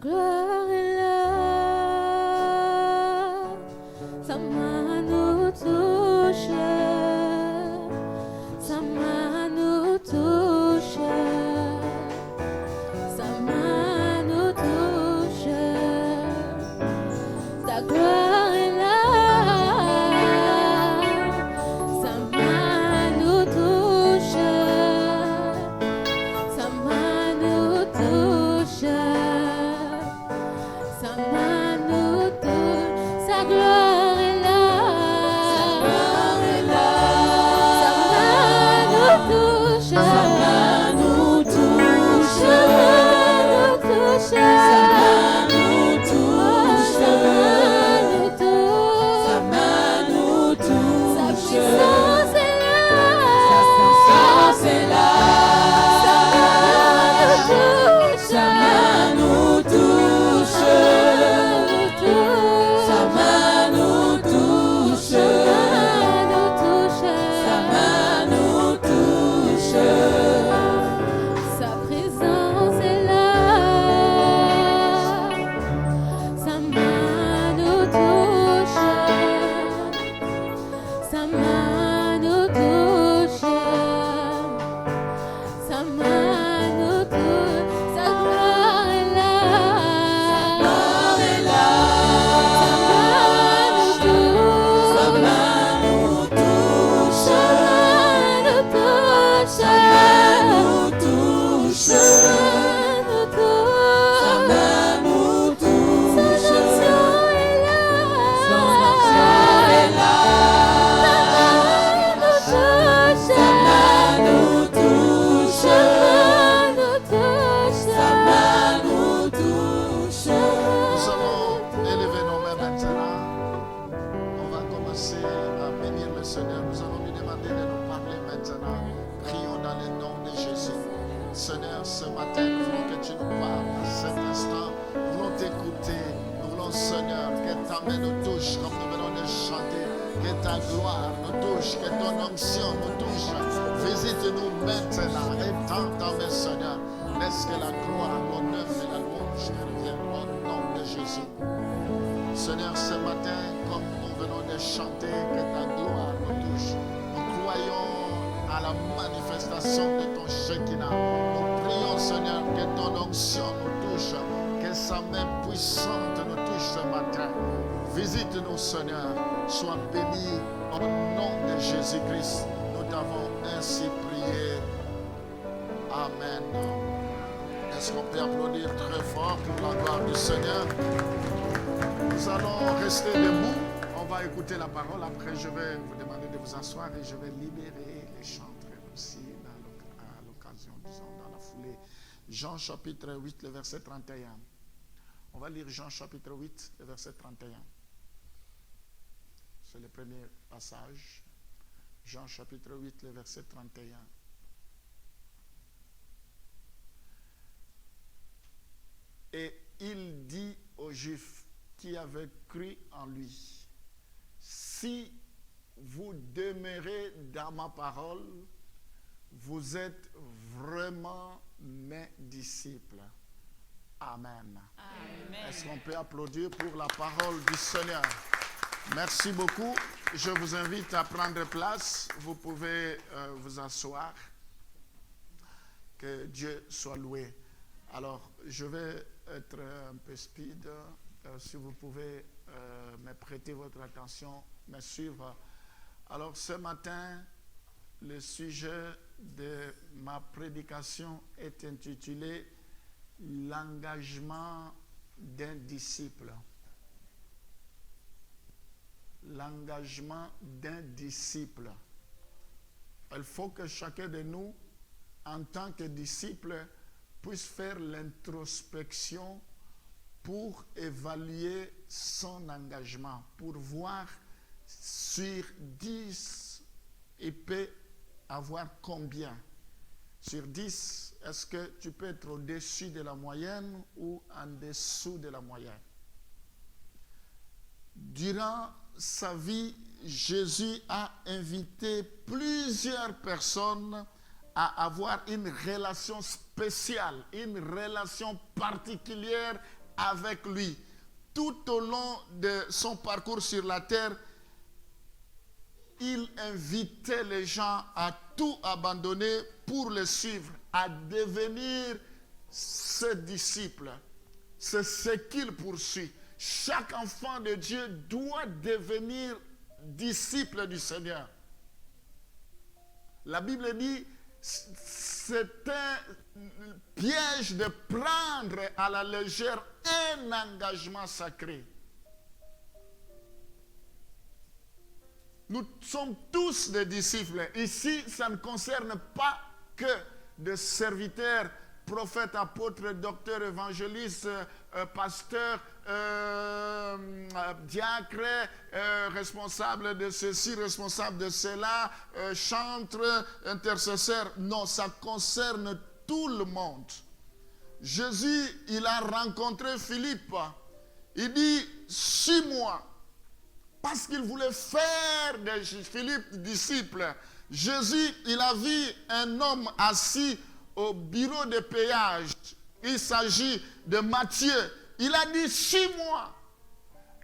gloire est là, sa main nous touche, sa main nous touche, sa main nous touche, ta gloire est là, sa main nous touche, sa main nous touche, sa main nous touche, sa gloire est là, sa main nous touche, sa main nous touche, sa main nous touche, sa main nous touche, sa main nous touche, sa puissance est là, sa puissance est là, sa main nous touche, sa main nous touche, sa main nous touche, sa présence est là, sa main nous touche, sa main nous touche, sa main nous touche, sa gloire est là, sa main nous touche, sa main nous touche, sa main nous touche, sa main nous touche, sa onction est là, sa onction est là, sa main nous touche, sa main nous touche, sa main nous touche, Nous allons élever nos mains maintenant. On va commencer à bénir le Seigneur. Nous allons lui demander de nous parler maintenant. Prions dans le nom de Jésus. Seigneur, ce matin, nous voulons que tu nous parles. À cet instant, nous voulons t'écouter. Nous voulons, Seigneur, que ta main nous touche comme nous venons de chanter. Que ta gloire nous touche. Que ton onction nous touche. Visite-nous maintenant. Étends ta main, Seigneur. Laisse que la gloire, l'honneur et la louange te reviennent au nom de Jésus. Seigneur, ce matin, comme nous venons de chanter, que ta gloire nous touche. Nous croyons à la manifestation de ton Shekinah. Nous prions, Seigneur, que ton onction nous touche, que sa main puissante nous touche ce matin. Visite-nous, Seigneur. Sois béni au nom de Jésus-Christ. Nous t'avons ainsi prié. Amen. Est-ce qu'on peut applaudir très fort pour la gloire du Seigneur? Nous allons rester debout. On va écouter la parole. Après, je vais vous demander de vous asseoir et je vais libérer les chantres aussi à l'occasion, disons, dans la foulée. Jean chapitre 8, le verset 31. On va lire Jean chapitre 8, le verset 31. C'est le premier passage. Jean chapitre 8, le verset 31. Et il dit aux Juifs qui avaient cru en lui, si vous demeurez dans ma parole, vous êtes vraiment mes disciples. Amen. Amen. Est-ce qu'on peut applaudir pour la parole du Seigneur? Merci beaucoup. Je vous invite à prendre place. Vous pouvez vous asseoir. Que Dieu soit loué. Alors, je vais être un peu speed. Si vous pouvez me prêter votre attention, me suivre. Alors, ce matin, le sujet de ma prédication est intitulé « L'engagement d'un disciple ». L'engagement d'un disciple. Il faut que chacun de nous, en tant que disciple, puisse faire l'introspection pour évaluer son engagement, pour voir sur 10, il peut avoir combien. Sur 10, est-ce que tu peux être au-dessus de la moyenne ou en dessous de la moyenne? Durant sa vie, Jésus a invité plusieurs personnes à avoir une relation spéciale, une relation particulière avec lui. Tout au long de son parcours sur la terre, il invitait les gens à tout abandonner pour le suivre, à devenir ses disciples. C'est ce qu'il poursuit. Chaque enfant de Dieu doit devenir disciple du Seigneur. La Bible dit, c'est un piège de prendre à la légère un engagement sacré. Nous sommes tous des disciples. Ici, ça ne concerne pas que des serviteurs, prophètes, apôtres, docteurs, évangélistes, pasteurs, diacres, responsables de ceci, responsables de cela, chantres, intercesseurs. Non, ça concerne tout le monde. Jésus, il a rencontré Philippe. Il dit, suis-moi. Parce qu'il voulait faire de Philippe disciple. Jésus, il a vu un homme assis au bureau de péage. Il s'agit de Matthieu. Il a dit, suis-moi.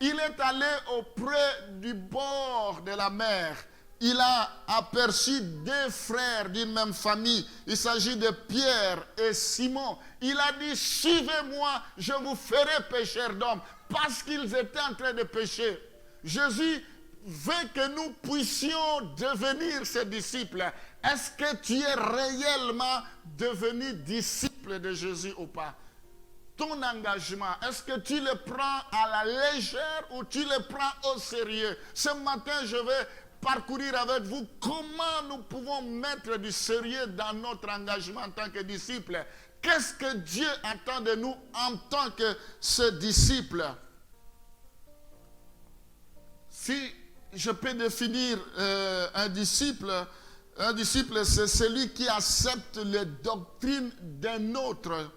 Il est allé auprès du bord de la mer. Il a aperçu deux frères d'une même famille. Il s'agit de Pierre et Simon. Il a dit, suivez-moi, je vous ferai pécheurs d'hommes. Parce qu'ils étaient en train de pécher. Jésus veut que nous puissions devenir ses disciples. Est-ce que tu es réellement devenu disciple de Jésus ou pas? Ton engagement, est-ce que tu le prends à la légère ou tu le prends au sérieux? Ce matin, je vais parcourir avec vous comment nous pouvons mettre du sérieux dans notre engagement en tant que disciples. Qu'est-ce que Dieu attend de nous en tant que ses disciples? Si je peux définir un disciple, c'est celui qui accepte les doctrines d'un autre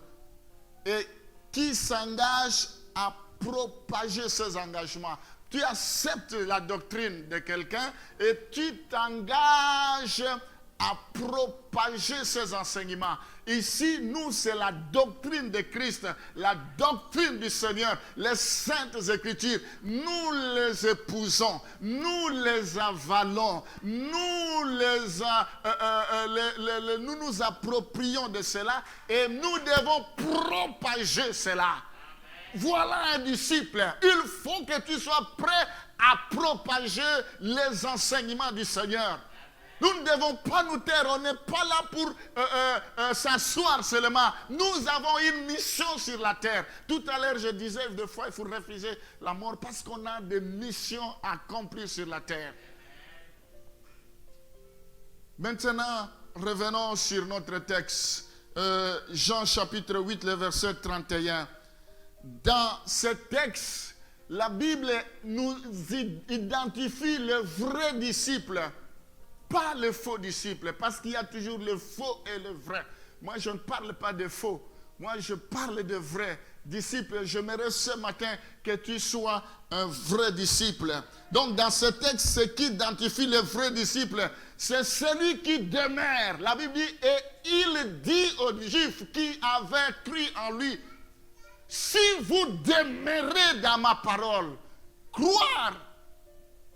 et qui s'engage à propager ses engagements. Tu acceptes la doctrine de quelqu'un et tu t'engages à propager ses enseignements. Ici, nous, c'est la doctrine de Christ, la doctrine du Seigneur, les saintes écritures. Nous les épousons, nous les avalons, nous nous approprions de cela et nous devons propager cela. Voilà un disciple. Il faut que tu sois prêt à propager les enseignements du Seigneur. Nous ne devons pas nous taire, on n'est pas là pour s'asseoir seulement. Nous avons une mission sur la terre. Tout à l'heure, je disais, des fois, il faut refuser la mort parce qu'on a des missions à accomplir sur la terre. Maintenant, revenons sur notre texte. Jean chapitre 8, le verset 31. Dans ce texte, la Bible nous identifie le vrai disciple. Pas le faux disciple, parce qu'il y a toujours le faux et le vrai. Moi, je ne parle pas de faux. Moi, je parle de vrai disciple. J'aimerais ce matin que tu sois un vrai disciple. Donc, dans ce texte, ce qui identifie le vrai disciple, c'est celui qui demeure. La Bible dit, et il dit aux Juifs qui avaient cru en lui, si vous demeurez dans ma parole, croire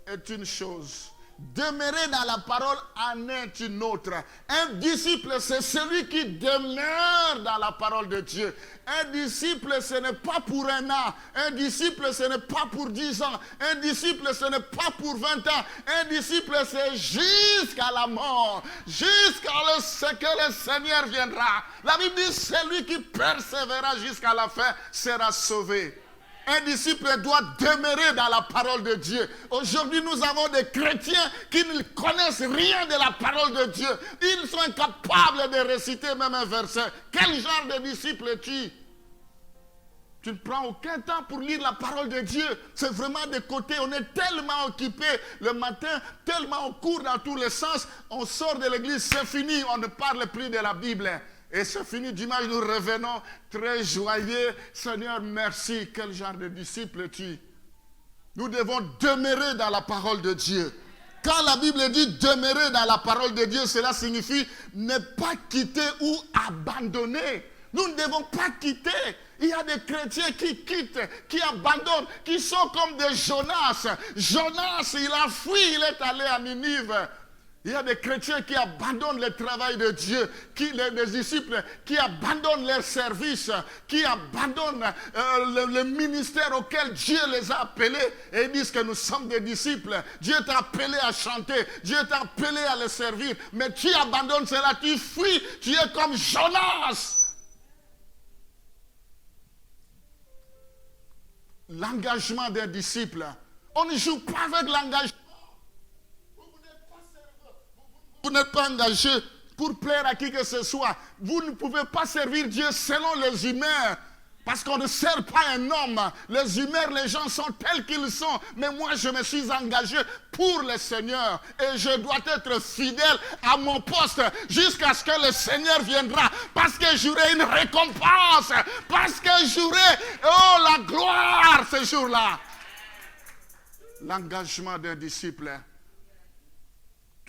est une chose. Demeurer dans la parole en est une autre. Un disciple, c'est celui qui demeure dans la parole de Dieu. Un disciple, ce n'est pas pour un an. Un disciple, ce n'est pas pour 10 ans. Un disciple, ce n'est pas pour 20 ans. Un disciple, c'est jusqu'à la mort. Jusqu'à ce que le Seigneur viendra. La Bible dit, celui qui persévérera jusqu'à la fin sera sauvé. Un disciple doit demeurer dans la parole de Dieu. Aujourd'hui, nous avons des chrétiens qui ne connaissent rien de la parole de Dieu. Ils sont incapables de réciter même un verset. Quel genre de disciple es-tu? Tu ne prends aucun temps pour lire la parole de Dieu. C'est vraiment de côté. On est tellement occupé le matin, tellement on court dans tous les sens. On sort de l'église, c'est fini. On ne parle plus de la Bible. Et c'est fini, dimanche, nous revenons très joyeux. Seigneur, merci. Quel genre de disciple es-tu? Nous devons demeurer dans la parole de Dieu. Quand la Bible dit demeurer dans la parole de Dieu, cela signifie ne pas quitter ou abandonner. Nous ne devons pas quitter. Il y a des chrétiens qui quittent, qui abandonnent, qui sont comme des Jonas. Jonas, il a fui, il est allé à Ninive. Il y a des chrétiens qui abandonnent le travail de Dieu, des disciples qui abandonnent leur service, qui abandonnent le ministère auquel Dieu les a appelés et ils disent que nous sommes des disciples. Dieu t'a appelé à chanter, Dieu t'a appelé à le servir, mais tu abandonnes cela, tu fuis, tu es comme Jonas. L'engagement des disciples, on ne joue pas avec l'engagement. Vous n'êtes pas engagé pour plaire à qui que ce soit. Vous ne pouvez pas servir Dieu selon les humeurs. Parce qu'on ne sert pas un homme. Les humeurs, les gens sont tels qu'ils sont. Mais moi, je me suis engagé pour le Seigneur. Et je dois être fidèle à mon poste jusqu'à ce que le Seigneur viendra. Parce que j'aurai une récompense. Parce que j'aurai, la gloire ce jour-là. L'engagement d'un disciple.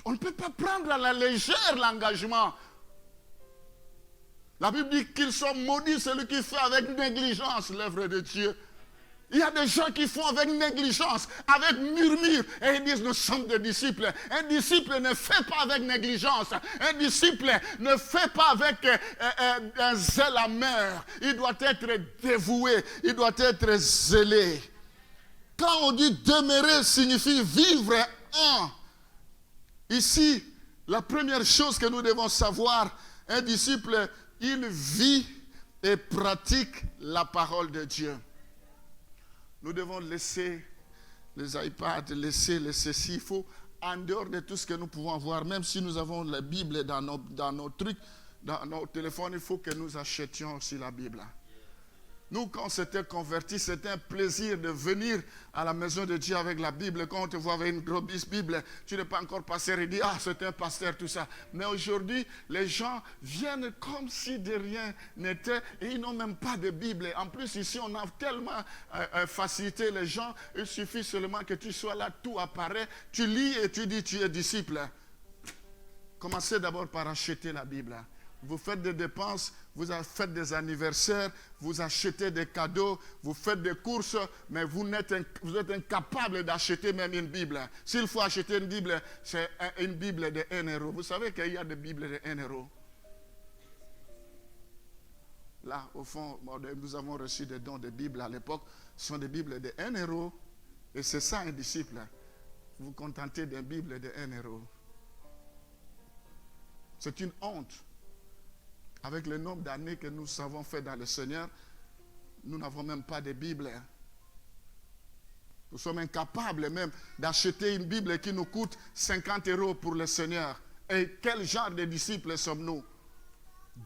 On ne peut pas prendre à la légère l'engagement. La Bible dit qu'ils sont maudits, celui qui fait avec négligence l'œuvre de Dieu. Il y a des gens qui font avec négligence, avec murmure, et ils disent nous sommes des disciples. Un disciple ne fait pas avec négligence. Un disciple ne fait pas avec un zèle amer. Il doit être dévoué, il doit être zélé. Quand on dit demeurer signifie vivre en. Ici, la première chose que nous devons savoir, un disciple, il vit et pratique la parole de Dieu. Nous devons laisser les iPads, laisser les ceci. Il faut, en dehors de tout ce que nous pouvons voir, même si nous avons la Bible dans nos trucs, dans nos téléphones, il faut que nous achetions aussi la Bible. Nous, quand on s'était convertis, c'était un plaisir de venir à la maison de Dieu avec la Bible. Quand on te voit avec une grosse Bible, tu n'es pas encore pasteur et dis, c'est un pasteur, tout ça. Mais aujourd'hui, les gens viennent comme si de rien n'était et ils n'ont même pas de Bible. En plus, ici, on a tellement facilité les gens. Il suffit seulement que tu sois là, tout apparaît. Tu lis et tu dis, tu es disciple. Commencez d'abord par acheter la Bible. Vous faites des dépenses, vous faites des anniversaires, vous achetez des cadeaux, vous faites des courses, mais vous êtes incapable d'acheter même une Bible. S'il faut acheter une Bible, c'est une Bible de 1 euro. Vous savez qu'il y a des Bibles de 1 euro. Là, au fond, nous avons reçu des dons de Bibles à l'époque. Ce sont des Bibles de 1 euro. Et c'est ça un disciple. Vous vous contentez d'une Bible de 1 euro. C'est une honte. Avec le nombre d'années que nous avons fait dans le Seigneur, nous n'avons même pas de Bible. Nous sommes incapables même d'acheter une Bible qui nous coûte 50 euros pour le Seigneur. Et quel genre de disciples sommes-nous?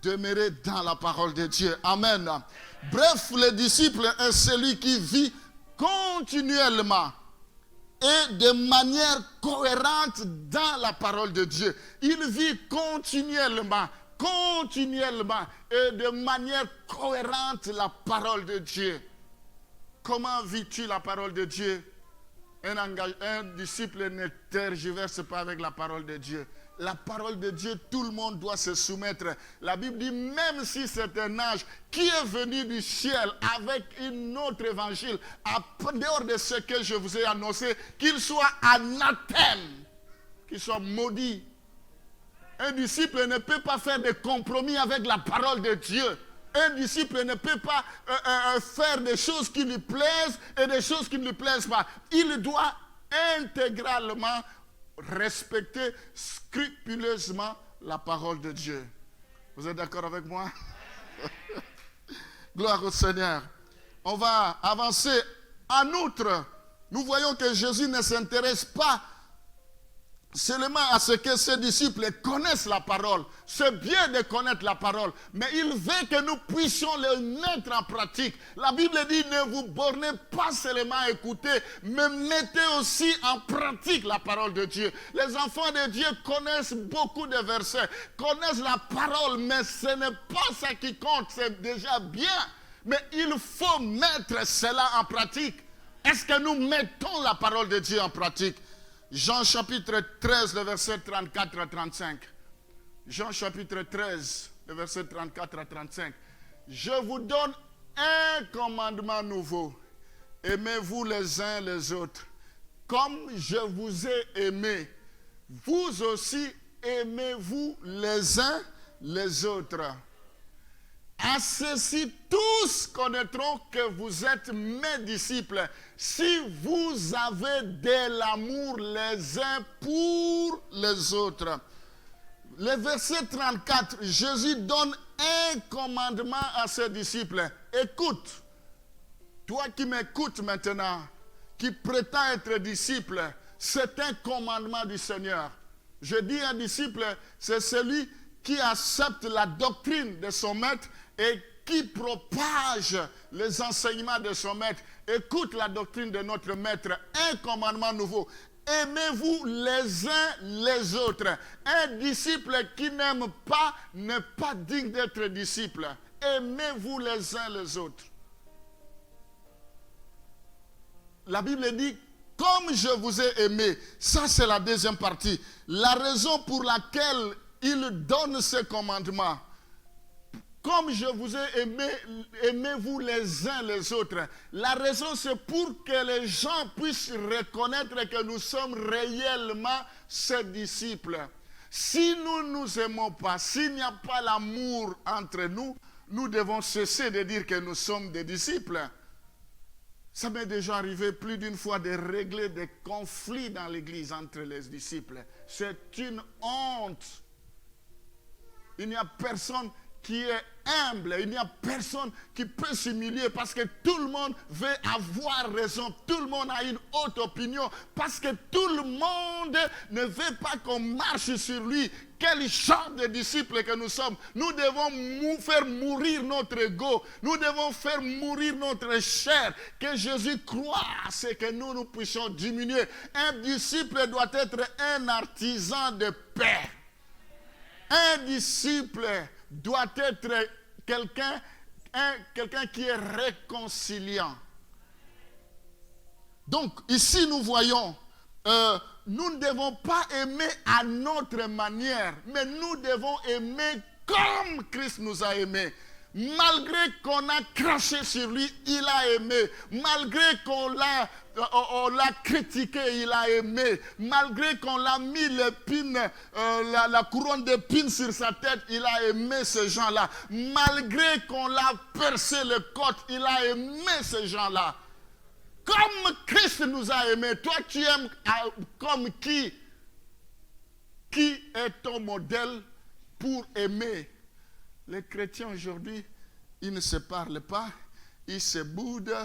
Demeurer dans la parole de Dieu. Amen. Bref, le disciple est celui qui vit continuellement et de manière cohérente dans la parole de Dieu. Il vit continuellement et de manière cohérente la parole de Dieu. Comment vis-tu la parole de Dieu? Un disciple ne tergiverse pas avec la parole de Dieu. La parole de Dieu, tout le monde doit se soumettre. La Bible dit, même si c'est un ange qui est venu du ciel avec un autre évangile, en dehors de ce que je vous ai annoncé, qu'il soit anathème, qu'il soit maudit. Un disciple ne peut pas faire de compromis avec la parole de Dieu. Un disciple ne peut pas faire des choses qui lui plaisent et des choses qui ne lui plaisent pas. Il doit intégralement respecter scrupuleusement la parole de Dieu. Vous êtes d'accord avec moi? Gloire au Seigneur. On va avancer. En outre, nous voyons que Jésus ne s'intéresse pas seulement à ce que ses disciples connaissent la parole. C'est bien de connaître la parole, mais il veut que nous puissions le mettre en pratique. La Bible dit, ne vous bornez pas seulement à écouter, mais mettez aussi en pratique la parole de Dieu. Les enfants de Dieu connaissent beaucoup de versets, connaissent la parole, mais ce n'est pas ça qui compte, c'est déjà bien. Mais il faut mettre cela en pratique. Est-ce que nous mettons la parole de Dieu en pratique? Jean chapitre 13, le verset 34 à 35. Jean chapitre 13, le verset 34 à 35. Je vous donne un commandement nouveau. Aimez-vous les uns les autres. Comme je vous ai aimé, vous aussi aimez-vous les uns les autres. À ceci, tous connaîtront que vous êtes mes disciples, si vous avez de l'amour les uns pour les autres. Le verset 34, Jésus donne un commandement à ses disciples. Écoute, toi qui m'écoutes maintenant, qui prétends être disciple, c'est un commandement du Seigneur. Je dis un disciple, c'est celui qui accepte la doctrine de son maître et qui propage les enseignements de son maître. Écoute la doctrine de notre maître, un commandement nouveau. Aimez-vous les uns les autres. Un disciple qui n'aime pas n'est pas digne d'être disciple. Aimez-vous les uns les autres. La Bible dit, comme je vous ai aimé, ça c'est la deuxième partie. La raison pour laquelle il donne ce commandement. Comme je vous ai aimé, aimez-vous les uns les autres. La raison, c'est pour que les gens puissent reconnaître que nous sommes réellement ses disciples. Si nous ne nous aimons pas, s'il n'y a pas l'amour entre nous, nous devons cesser de dire que nous sommes des disciples. Ça m'est déjà arrivé plus d'une fois de régler des conflits dans l'église entre les disciples. C'est une honte. Il n'y a personne qui est humble, il n'y a personne qui peut s'humilier parce que tout le monde veut avoir raison, tout le monde a une haute opinion, parce que tout le monde ne veut pas qu'on marche sur lui. Quel genre de disciples que nous sommes. Nous devons faire mourir notre ego, nous devons faire mourir notre chair, que Jésus croit, c'est que nous puissions diminuer. Un disciple doit être un artisan de paix. Un disciple doit être quelqu'un qui est réconciliant. Donc, ici, nous voyons, nous ne devons pas aimer à notre manière, mais nous devons aimer comme Christ nous a aimés. Malgré qu'on a craché sur lui, il a aimé. Malgré qu'on l'a critiqué, il a aimé. Malgré qu'on l'a mis la couronne d'épines sur sa tête, il a aimé ces gens-là. Malgré qu'on l'a percé le côte, il a aimé ces gens-là. Comme Christ nous a aimés. Toi, tu aimes comme qui? Qui est ton modèle pour aimer? Les chrétiens aujourd'hui, ils ne se parlent pas, ils se boudent,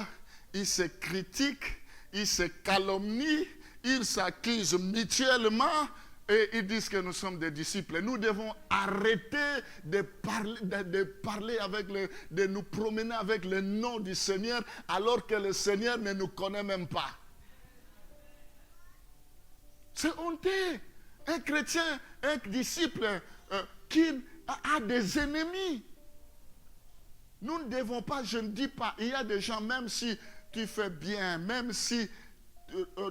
ils se critiquent, ils se calomnient, ils s'accusent mutuellement et ils disent que nous sommes des disciples. Nous devons arrêter de parler de nous promener avec le nom du Seigneur alors que le Seigneur ne nous connaît même pas. C'est honteux. Un chrétien, un disciple qui a des ennemis. Nous ne devons pas, je ne dis pas, il y a des gens, même si tu fais bien, même si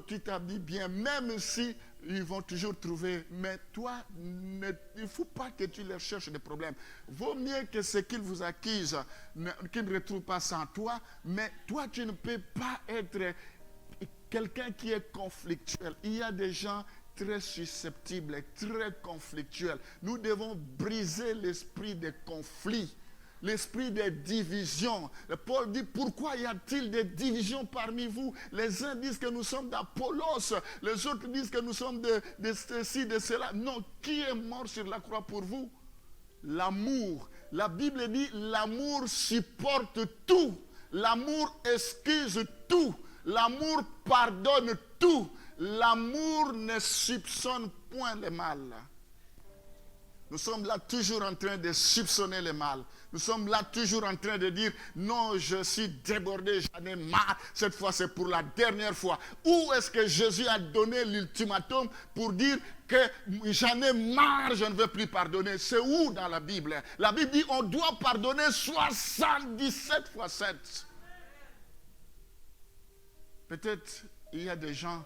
tu t'habilles bien, même si ils vont toujours trouver, mais toi, il ne faut pas que tu leur cherches des problèmes. Vaut mieux que ce qu'ils vous accusent, qu'ils ne retrouvent pas ça en toi, mais toi, tu ne peux pas être quelqu'un qui est conflictuel. Il y a des gens très susceptibles, très conflictuels. Nous devons briser l'esprit des conflits, l'esprit des divisions. Paul dit, pourquoi y a-t-il des divisions parmi vous? Les uns disent que nous sommes d'Apollos, les autres disent que nous sommes de ceci, de cela. Non, qui est mort sur la croix pour vous? L'amour. La Bible dit, l'amour supporte tout. L'amour excuse tout. L'amour pardonne tout. L'amour ne soupçonne point le mal. Nous sommes là toujours en train de soupçonner le mal. Nous sommes là toujours en train de dire, non, je suis débordé, j'en ai marre. Cette fois, c'est pour la dernière fois. Où est-ce que Jésus a donné l'ultimatum pour dire que j'en ai marre, je ne veux plus pardonner? C'est où dans la Bible? La Bible dit, on doit pardonner 77 fois 7. Peut-être il y a des gens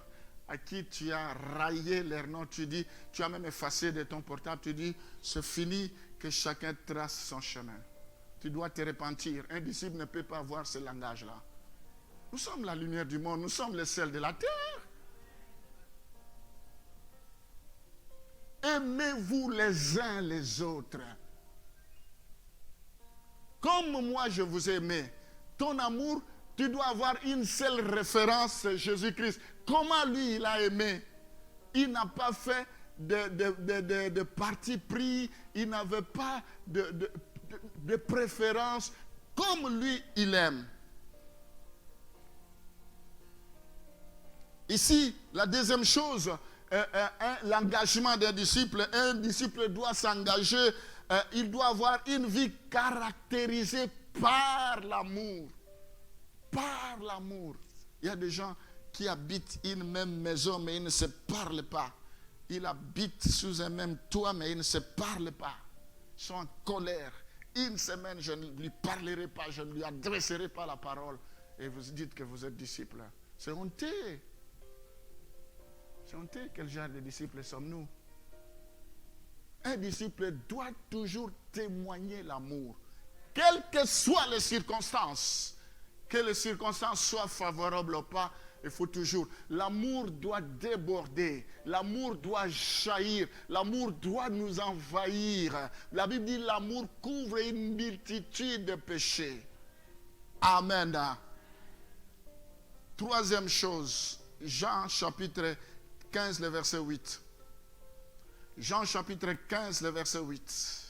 à qui tu as raillé leur nom, tu dis, tu as même effacé de ton portable, tu dis, c'est fini, que chacun trace son chemin. tu dois te repentir. Un disciple ne peut pas avoir ce langage-là. Nous sommes la lumière du monde, nous sommes le sel de la terre. Aimez-vous les uns les autres. Comme moi je vous ai aimé. Ton amour, tu dois avoir une seule référence, Jésus-Christ. Comment lui, il a aimé? Il n'a pas fait de parti pris. Il n'avait pas de préférence. Comme lui, il aime. Ici, la deuxième chose, l'engagement d'un disciple. Un disciple doit s'engager. Il doit avoir une vie caractérisée par l'amour. Par l'amour. Il y a des gens qui habitent une même maison, mais ils ne se parlent pas. Ils habitent sous un même toit, mais ils ne se parlent pas. Ils sont en colère. Une semaine, je ne lui parlerai pas, je ne lui adresserai pas la parole. Et vous dites que vous êtes disciple. C'est honteux. C'est honteux. Quel genre de disciples sommes-nous? Un disciple doit toujours témoigner l'amour. Quelles que soient les circonstances, que les circonstances soient favorables ou pas, il faut toujours. L'amour doit déborder. L'amour doit jaillir. L'amour doit nous envahir. La Bible dit l'amour couvre une multitude de péchés. Amen. Troisième chose, Jean chapitre 15, le verset 8. Jean chapitre 15, le verset 8.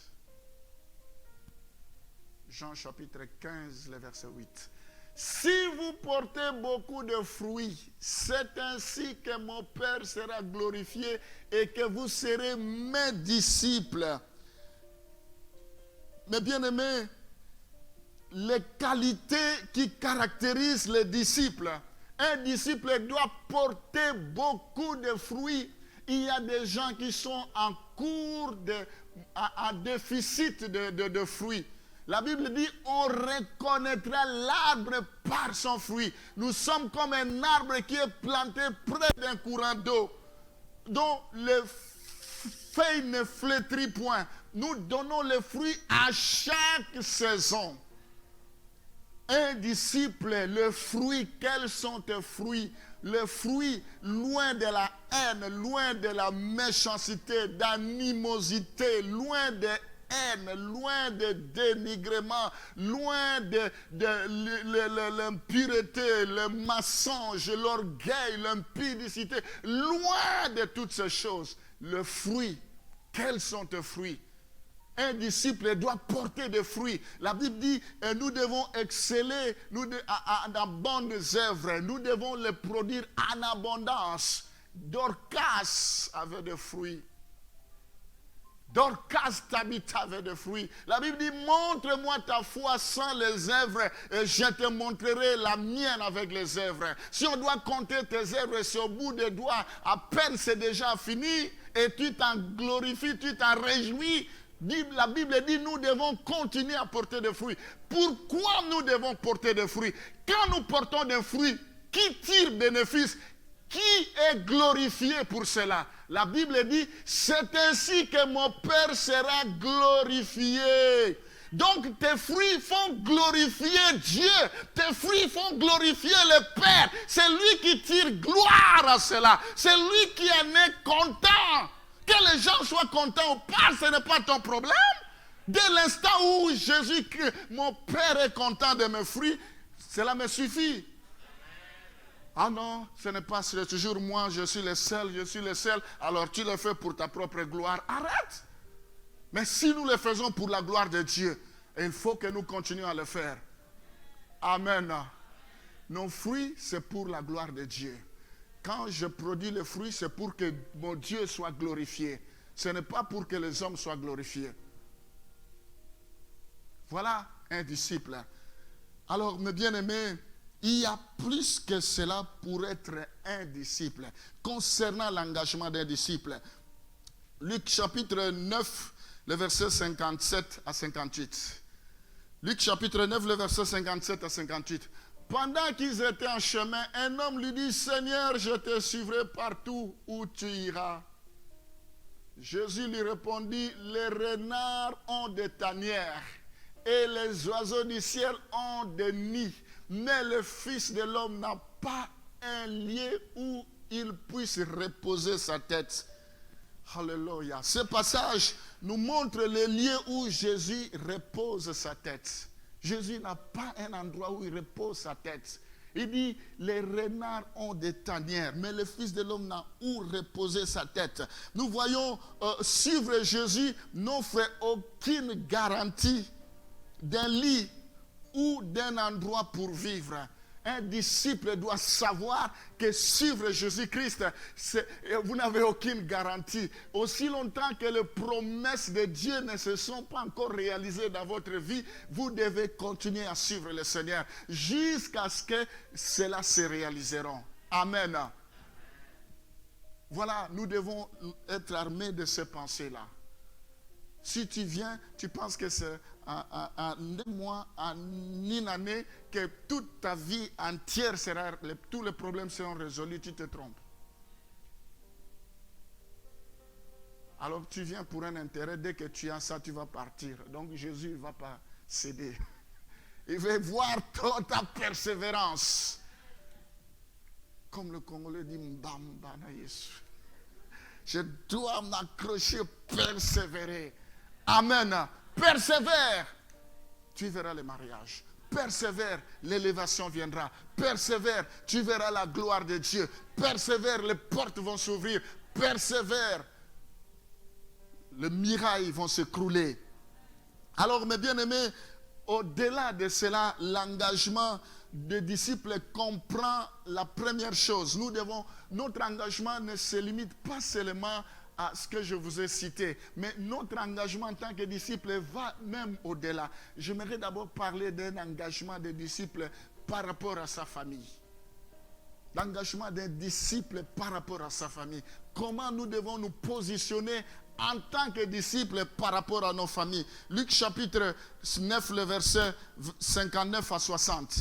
Jean chapitre 15, le verset 8. Si vous portez beaucoup de fruits, c'est ainsi que mon Père sera glorifié et que vous serez mes disciples. Mes bien-aimés, les qualités qui caractérisent les disciples. Un disciple doit porter beaucoup de fruits. Il y a des gens qui sont en cours à déficit de fruits. La Bible dit, on reconnaîtra l'arbre par son fruit. Nous sommes comme un arbre qui est planté près d'un courant d'eau, dont les feuilles ne flétrissent point. Nous donnons les fruits à chaque saison. Un disciple, le fruit, quels sont tes fruits? Le fruit, loin de la haine, loin de la méchanceté, d'animosité, loin de haine, loin de dénigrement, loin de l'impureté, le mensonge, l'orgueil, l'impudicité, loin de toutes ces choses. Le fruit, quels sont tes fruits? Un disciple doit porter des fruits. La Bible dit, nous devons exceller dans bonnes œuvres. Nous devons les produire en abondance. Dorcas avait des fruits. Dorcas, Tabitha avait des fruits. La Bible dit, montre-moi ta foi sans les œuvres et je te montrerai la mienne avec les œuvres. Si on doit compter tes œuvres sur le bout des doigts, à peine c'est déjà fini et tu t'en glorifies, tu t'en réjouis. La Bible dit, nous devons continuer à porter des fruits. Pourquoi nous devons porter des fruits? Quand nous portons des fruits, qui tire bénéfice? Qui est glorifié pour cela? La Bible dit, c'est ainsi que mon Père sera glorifié. Donc tes fruits font glorifier Dieu. Tes fruits font glorifier le Père. C'est lui qui tire gloire à cela. C'est lui qui en est content. Que les gens soient contents ou pas, ce n'est pas ton problème. Dès l'instant où Jésus, mon Père est content de mes fruits, cela me suffit. Ah non, ce n'est pas toujours moi, je suis le seul, alors tu le fais pour ta propre gloire. Arrête. Mais si nous le faisons pour la gloire de Dieu, il faut que nous continuions à le faire. Amen. Nos fruits, c'est pour la gloire de Dieu. Quand je produis le fruit, c'est pour que mon Dieu soit glorifié. Ce n'est pas pour que les hommes soient glorifiés. Voilà un disciple. Alors, mes bien-aimés, il y a plus que cela pour être un disciple. Concernant l'engagement d'un disciple, Luc chapitre 9, le verset 57 à 58. Luc chapitre 9, le verset 57 à 58. Pendant qu'ils étaient en chemin, un homme lui dit, Seigneur, je te suivrai partout où tu iras. Jésus lui répondit, les renards ont des tanières et les oiseaux du ciel ont des nids, mais le Fils de l'homme n'a pas un lieu où il puisse reposer sa tête. Alléluia. Ce passage nous montre le lieu où Jésus repose sa tête. Jésus n'a pas un endroit où il repose sa tête. Il dit, les renards ont des tanières, mais le Fils de l'homme n'a où reposer sa tête. Nous voyons suivre Jésus n'offre aucune garantie d'un lit ou d'un endroit pour vivre. Un disciple doit savoir que suivre Jésus-Christ, vous n'avez aucune garantie. Aussi longtemps que les promesses de Dieu ne se sont pas encore réalisées dans votre vie, vous devez continuer à suivre le Seigneur jusqu'à ce que cela se réalisera. Amen. Voilà, nous devons être armés de ces pensées-là. Si tu viens, tu penses que c'est en un mois, en une année, que toute ta vie entière sera, tous les problèmes seront résolus, tu te trompes. Alors tu viens pour un intérêt, dès que tu as ça, tu vas partir. Donc Jésus ne va pas céder. Il veut voir ta persévérance. Comme le Congolais dit, Mbamba na Yesu. Je dois m'accrocher, persévérer. Amen. Persévère. Tu verras le mariage. Persévère, l'élévation viendra. Persévère, tu verras la gloire de Dieu. Persévère, les portes vont s'ouvrir. Persévère, les murailles vont s'écrouler. Alors, mes bien-aimés, au-delà de cela, l'engagement des disciples comprend la première chose. Notre engagement ne se limite pas seulement à ce que je vous ai cité, mais notre engagement en tant que disciples va même au-delà. J'aimerais d'abord parler d'un engagement des disciples par rapport à sa famille. L'engagement d'un disciple par rapport à sa famille. Comment nous devons nous positionner en tant que disciples par rapport à nos familles. Luc chapitre 9, le verset 59 à 60.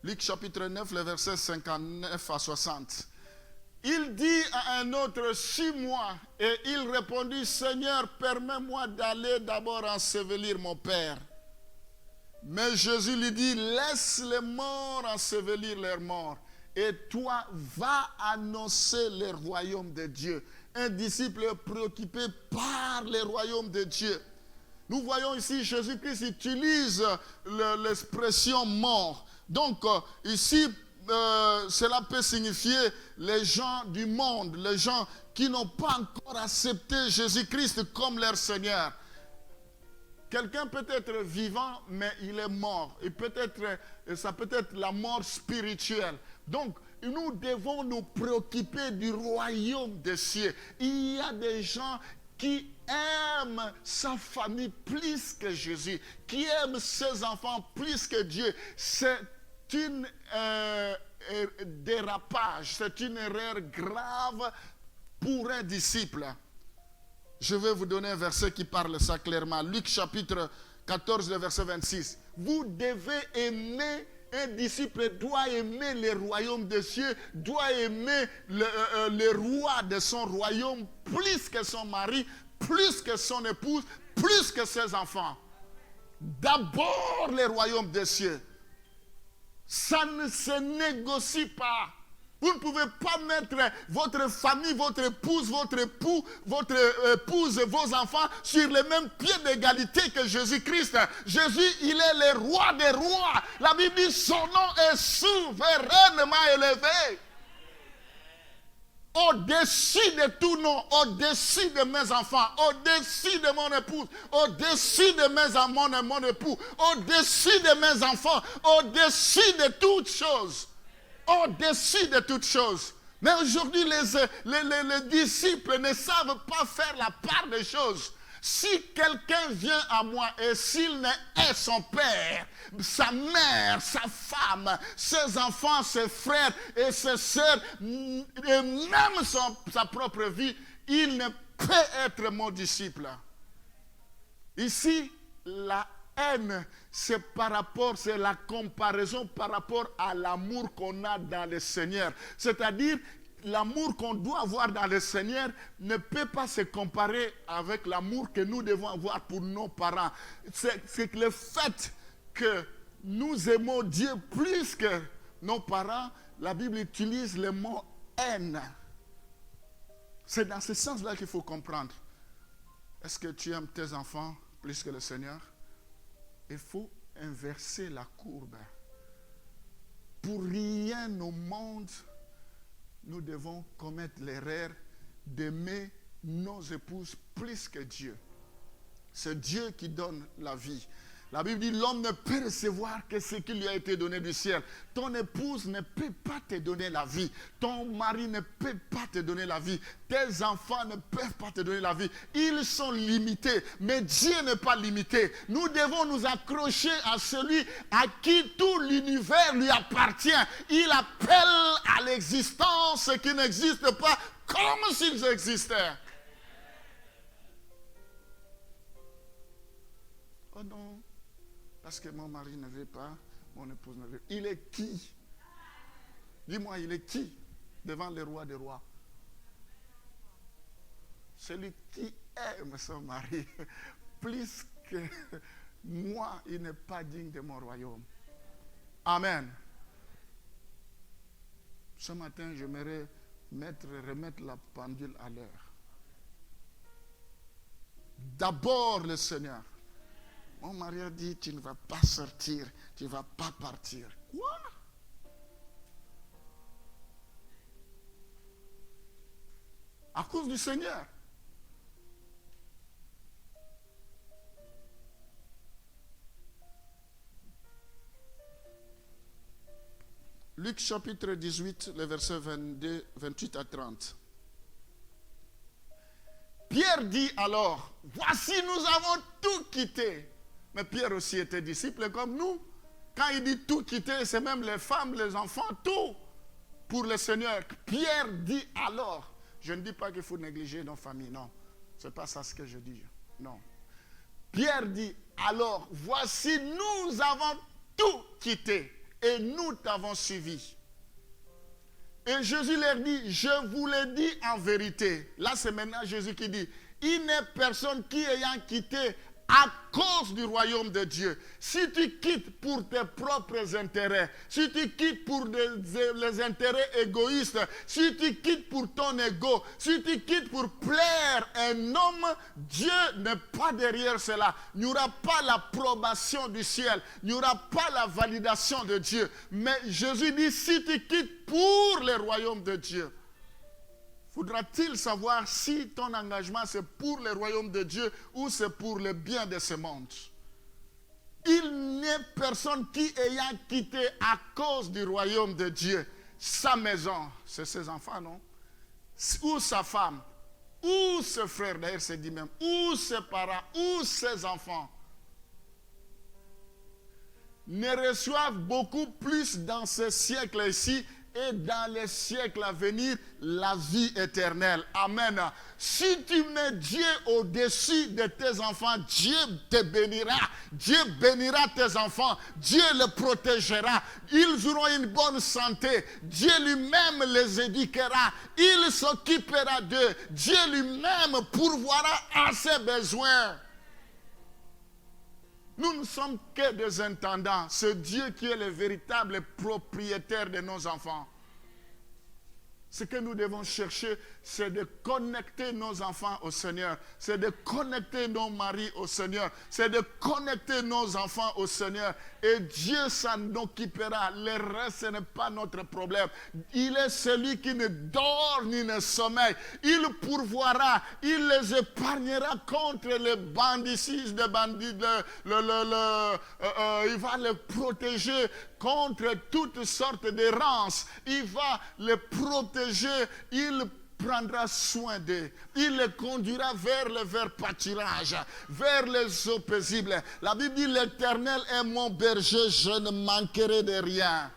Luc chapitre 9, le verset 59 à 60. Il dit à un autre, suis-moi. Et il répondit, Seigneur, permets-moi d'aller d'abord ensevelir mon père. Mais Jésus lui dit, laisse les morts ensevelir leurs morts. Et toi, va annoncer le royaume de Dieu. Un disciple préoccupé par le royaume de Dieu. Nous voyons ici, Jésus-Christ utilise l'expression mort. Donc, ici, cela peut signifier les gens du monde, les gens qui n'ont pas encore accepté Jésus-Christ comme leur Seigneur. Quelqu'un peut être vivant, mais il est mort. Ça peut être la mort spirituelle. Donc, nous devons nous préoccuper du royaume des cieux. Il y a des gens qui aiment sa famille plus que Jésus, qui aiment ses enfants plus que Dieu. C'est un dérapage, c'est une erreur grave pour un disciple. Je vais vous donner un verset qui parle ça clairement. Luc chapitre 14, le verset 26. Vous devez aimer, un disciple doit aimer le royaume des cieux, doit aimer le roi de son royaume plus que son mari, plus que son épouse, plus que ses enfants. D'abord le royaume des cieux. Ça ne se négocie pas. Vous ne pouvez pas mettre votre famille, votre épouse, votre époux, votre épouse, vos enfants sur le même pied d'égalité que Jésus-Christ. Jésus, il est le roi des rois. La Bible dit son nom est souverainement élevé. Au-dessus de tout nom, au-dessus de mes enfants, au-dessus de mon épouse, au-dessus de mon époux, au-dessus de mes enfants, au-dessus de toutes choses. Au-dessus de toutes choses. Mais aujourd'hui, les disciples ne savent pas faire la part des choses. Si quelqu'un vient à moi et s'il est son père, sa mère, sa femme, ses enfants, ses frères et ses sœurs, et même sa propre vie, il ne peut être mon disciple. Ici, la haine, c'est la comparaison par rapport à l'amour qu'on a dans le Seigneur. C'est-à-dire, l'amour qu'on doit avoir dans le Seigneur ne peut pas se comparer avec l'amour que nous devons avoir pour nos parents. C'est que le fait que nous aimons Dieu plus que nos parents, la Bible utilise le mot haine. C'est dans ce sens-là qu'il faut comprendre. Est-ce que tu aimes tes enfants plus que le Seigneur? Il faut inverser la courbe. Pour rien au monde, nous devons commettre l'erreur d'aimer nos épouses plus que Dieu. C'est Dieu qui donne la vie. La Bible dit l'homme ne peut recevoir que ce qui lui a été donné du ciel. Ton épouse ne peut pas te donner la vie. Ton mari ne peut pas te donner la vie. Tes enfants ne peuvent pas te donner la vie. Ils sont limités, mais Dieu n'est pas limité. Nous devons nous accrocher à celui à qui tout l'univers lui appartient. Il appelle à l'existence ce qui n'existe pas comme s'ils existaient. Oh non. Parce que mon mari ne veut pas, mon épouse ne veut pas. Il est qui? Dis-moi, il est qui devant le roi des rois? Celui qui aime son mari plus que moi, il n'est pas digne de mon royaume. Amen. Ce matin, j'aimerais remettre la pendule à l'heure. D'abord le Seigneur. Mon mari a dit, tu ne vas pas sortir, tu ne vas pas partir. Quoi? À cause du Seigneur. Luc chapitre 18, les versets 22, 28 à 30. Pierre dit alors, voici nous avons tout quitté. Mais Pierre aussi était disciple comme nous. Quand il dit tout quitter, c'est même les femmes, les enfants, tout pour le Seigneur. Pierre dit alors, je ne dis pas qu'il faut négliger nos familles, non. Ce n'est pas ça ce que je dis, non. Pierre dit alors, voici nous avons tout quitté et nous t'avons suivi. Et Jésus leur dit, je vous l'ai dit en vérité. Là c'est maintenant Jésus qui dit, il n'est personne qui ayant quitté à cause du royaume de Dieu. Si tu quittes pour tes propres intérêts, si tu quittes pour les intérêts égoïstes, si tu quittes pour ton ego, si tu quittes pour plaire un homme, Dieu n'est pas derrière cela. Il n'y aura pas l'approbation du ciel, il n'y aura pas la validation de Dieu. Mais Jésus dit, si tu quittes pour le royaume de Dieu, faudra-t-il savoir si ton engagement c'est pour le royaume de Dieu ou c'est pour le bien de ce monde? Il n'est personne qui ayant quitté à cause du royaume de Dieu sa maison, c'est ses enfants, non? Ou sa femme, ou ses frères, d'ailleurs c'est dit même, ou ses parents, ou ses enfants, ne reçoivent beaucoup plus dans ce siècle-ci et dans les siècles à venir, la vie éternelle. Amen. Si tu mets Dieu au-dessus de tes enfants, Dieu te bénira. Dieu bénira tes enfants. Dieu les protégera. Ils auront une bonne santé. Dieu lui-même les éduquera. Il s'occupera d'eux. Dieu lui-même pourvoira à ses besoins. Nous ne sommes que des intendants. C'est Dieu qui est le véritable propriétaire de nos enfants. Ce que nous devons chercher, c'est de connecter nos enfants au Seigneur. C'est de connecter nos maris au Seigneur. C'est de connecter nos enfants au Seigneur. Et Dieu s'en occupera. Le reste, ce n'est pas notre problème. Il est celui qui ne dort ni ne sommeille. Il pourvoira. Il les épargnera contre les banditismes, les bandits. Il va les protéger contre toutes sortes d'errances. Il va les protéger. Il prendra soin d'eux. Il les conduira vers le vert pâturage, vers les eaux paisibles. La Bible dit, l'Éternel est mon berger, je ne manquerai de rien.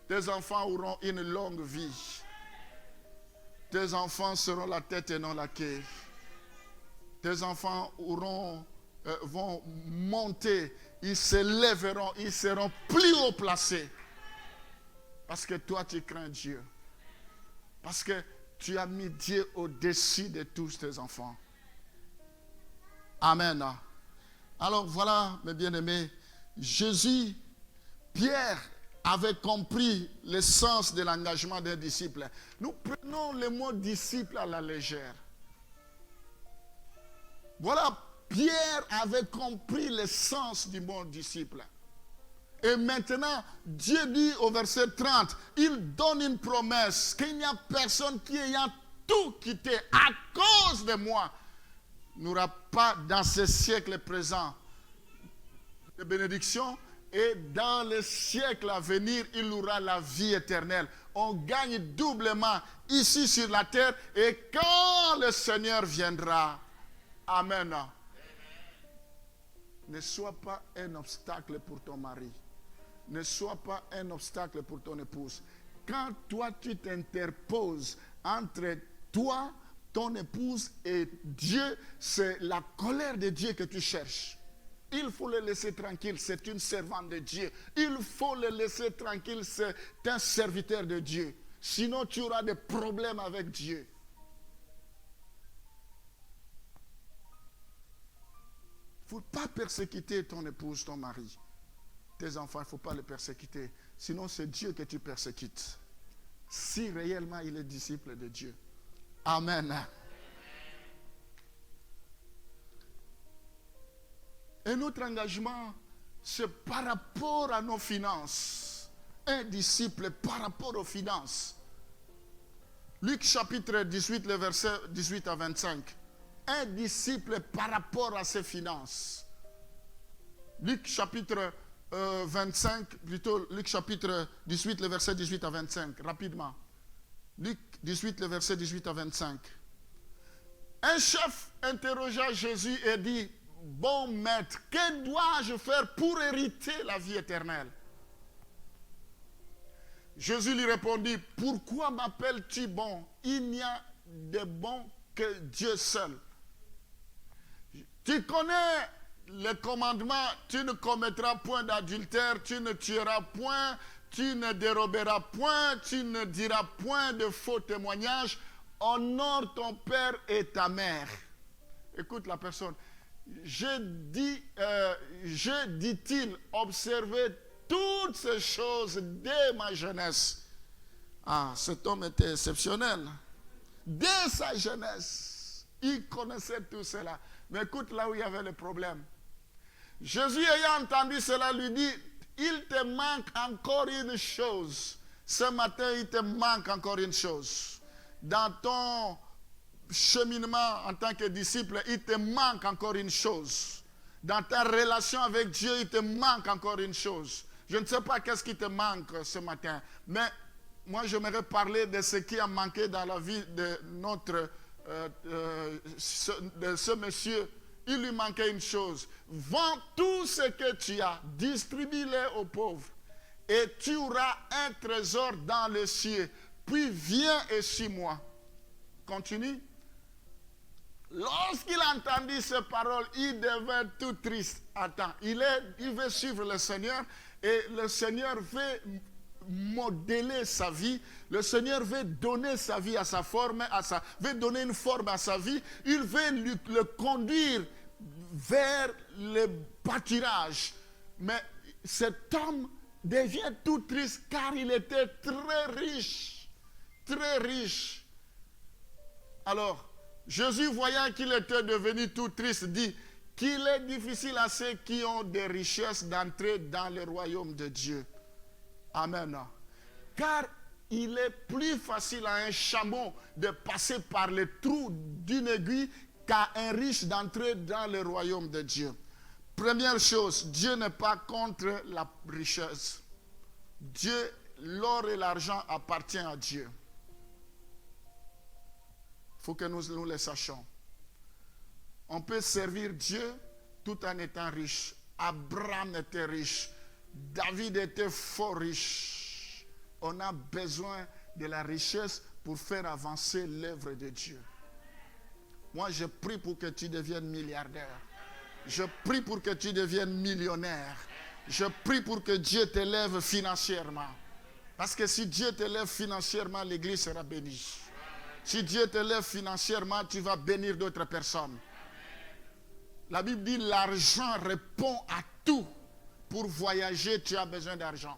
Tes enfants auront une longue vie. Tes enfants seront la tête et non la queue. Tes enfants vont monter, ils se lèveront, ils seront plus haut placés. Parce que toi, tu crains Dieu. Parce que tu as mis Dieu au-dessus de tous tes enfants. Amen. Alors voilà, mes bien-aimés, Jésus, Pierre avait compris le sens de l'engagement d'un disciple. Nous prenons le mot disciple à la légère. Voilà, Pierre avait compris le sens du mot disciple. Et maintenant, Dieu dit au verset 30, il donne une promesse qu'il n'y a personne qui ayant tout quitté à cause de moi n'aura pas dans ce siècle présent de bénédiction, et dans le siècle à venir, il aura la vie éternelle. On gagne doublement ici sur la terre, et quand le Seigneur viendra, amen. Ne sois pas un obstacle pour ton mari. Ne sois pas un obstacle pour ton épouse. Quand toi, tu t'interposes entre toi, ton épouse et Dieu, c'est la colère de Dieu que tu cherches. Il faut le laisser tranquille, c'est une servante de Dieu. Il faut le laisser tranquille, c'est un serviteur de Dieu. Sinon, tu auras des problèmes avec Dieu. Il ne faut pas persécuter ton épouse, ton mari. Tes enfants, il ne faut pas les persécuter. Sinon, c'est Dieu que tu persécutes. Si réellement il est disciple de Dieu. Amen. Et notre engagement, c'est par rapport à nos finances. Un disciple par rapport aux finances. Luc chapitre 18, le verset 18 à 25. Un disciple par rapport à ses finances. Luc chapitre 25, plutôt Luc chapitre 18, le verset 18 à 25, rapidement. Luc 18, le verset 18 à 25. Un chef interrogea Jésus et dit, bon maître, que dois-je faire pour hériter la vie éternelle? Jésus lui répondit, pourquoi m'appelles-tu bon? Il n'y a de bon que Dieu seul. Tu connais le commandement, tu ne commettras point d'adultère, tu ne tueras point, tu ne déroberas point, tu ne diras point de faux témoignages, honore ton père et ta mère. Écoute la personne. Je dit-il, observé toutes ces choses dès ma jeunesse. Ah, cet homme était exceptionnel. Dès sa jeunesse, il connaissait tout cela. Mais écoute là où il y avait le problème. Jésus ayant entendu cela lui dit, il te manque encore une chose. Ce matin, il te manque encore une chose. Dans ton cheminement en tant que disciple, il te manque encore une chose. Dans ta relation avec Dieu, il te manque encore une chose. Je ne sais pas qu'est-ce qui te manque ce matin, mais moi j'aimerais parler de ce qui a manqué dans la vie de ce monsieur. Il lui manquait une chose. Vends tout ce que tu as, distribue-le aux pauvres, et tu auras un trésor dans le ciel. Puis viens et suis-moi. Continue. Lorsqu'il entendit ces paroles, il devint tout triste. Attends, il veut suivre le Seigneur, et le Seigneur veut modeler sa vie. Le Seigneur veut donner sa vie à sa forme, veut donner une forme à sa vie. Il veut le conduire vers le pâturage. Mais cet homme devient tout triste car il était très riche. Très riche. Alors, Jésus, voyant qu'il était devenu tout triste, dit qu'il est difficile à ceux qui ont des richesses d'entrer dans le royaume de Dieu. Amen. Car il est plus facile à un chameau de passer par le trou d'une aiguille qu'à un riche d'entrer dans le royaume de Dieu. Première chose, Dieu n'est pas contre la richesse. Dieu, l'or et l'argent appartiennent à Dieu. Il faut que nous le sachions. On peut servir Dieu tout en étant riche. Abraham était riche. David était fort riche. On a besoin de la richesse pour faire avancer l'œuvre de Dieu. Moi, je prie pour que tu deviennes milliardaire. Je prie pour que tu deviennes millionnaire. Je prie pour que Dieu t'élève financièrement. Parce que si Dieu te lève financièrement, l'église sera bénie. Si Dieu te lève financièrement, tu vas bénir d'autres personnes. La Bible dit l'argent répond à tout. Pour voyager, tu as besoin d'argent.